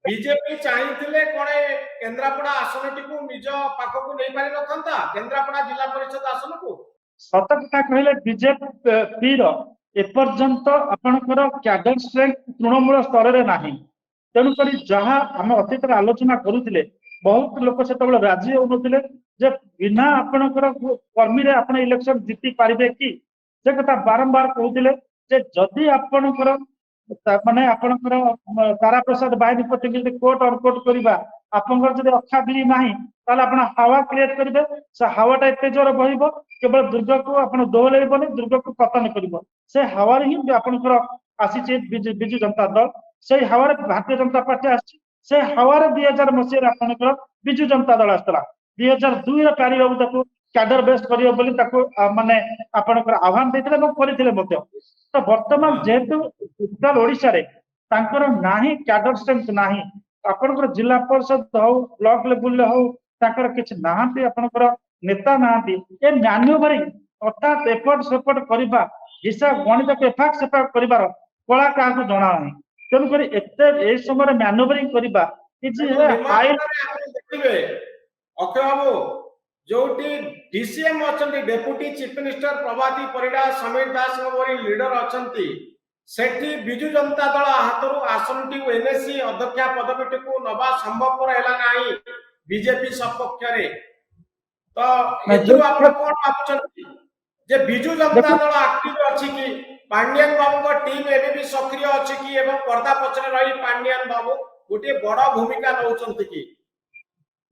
BJP चाहिए कौन केन्द्रापड़ा आसन टी निज पाखक नहीं पारि न केन्द्रापड़ा जिला परिषद आसन को सत कथा कहले बीजेपी एपर्यंत आपणकर क्याडर स्ट्रेंथ तृणमूल स्तर में नाही तेणुक जहाँ आम अतीत आलोचना करुले बहुत लोक से राजी होनुले जे बिना आपणकर कर्मी रे आपण इलेक्शन जीति पारिबे कि से कथा बारंबार कहते जे जदि आपणकर माने आपणकर तारा प्रसाद बाहिनी कोट अनकोट करवा आपंकर जब अखा बिली नाही ताले आपण हावा क्रिएट करेंगे से हावाटा एत जोर बहब केवल दुर्ग को आप दोहलेबनी दुर्ग को पतन कर से हावार ही आपंकर आसी विजु जनता दल से हावार भारतीय जनता पार्टी आसी से हावार 2000 मसीह आपंकर विजु जनता दल आसला 2002 प्यारी बाबू क्याडर बेस्ट कर माने आपंकर आह्वान देते तो बर्तमान जेहेतु उत्तर ओडिशा रे तांकर नाही क्याडर स्ट्रेंथ नाही आपनकर जिला परिषद हो ब्लॉक लेवल हो तांकर किछ नाहंती आपनकर नेता नाहंती ए मैन्युवरिंग अर्थात एफर्ट सपोर्ट करबा हिसाब गणित को एफाक सेफाक करबार कला का जणा नाही तेनु करी एते ए समय मैन्युवरिंग करबा इज हाई देखिबे अक्षय बाबू जोटी डीसीएम अछंती deputy chief minister Prabhati Parida Samir Das मोरी लीडर अछंती सेठी बिजु जनता दल हाथरू आसनटी एनएससी अध्यक्ष पदवीटी को नवा संभवपर हैला नाही बीजेपी सपक्ष रे तो एथु आपण कोन भाबछंती जे बिजु जनता दल एक्टिव अछि कि पांड्यान बाबू को टीम एबे भी सक्रिय अछि कि एवं पर्दा पछरे रही पांड्यान बाबू गोटे बड़ भूमिका नउचंती कि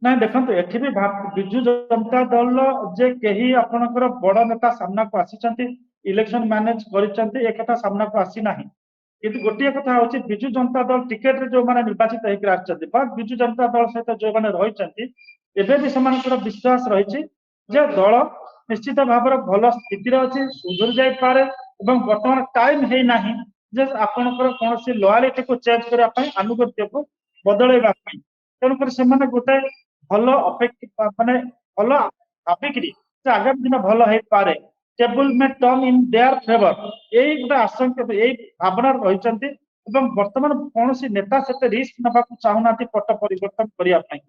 ना देखो एठी भी बिजु जनता दल जे कही आपनकर बड़ नेता सामना को आसी इलेक्शन मैनेज कर एक सामना को आसी ना किंतु गोटे कथा हूँ बिजु जनता दल टिकेट रे जो माने निर्वाचित होकर बिजु जनता दल सहित जो मैंने रही एबे भी से विश्वास रही दल निश्चित भाव भल स्थिति अच्छी सुधुरी जापे बर्तमान टाइम है ना जे आपनकर कौन लयालिटी को चेंज करने आनुगत्य को बदलैवा तेणुकर से गोटे भल अपेक्षा माने भल भाविकी आगामी दिन भल हो पारे टेबल में टर्न इन देयर फेवर यही गोटे आशंका यही भावना रही बर्तमान कौन नेता से रिस्क ना चाहूना पट परिवर्तन करने।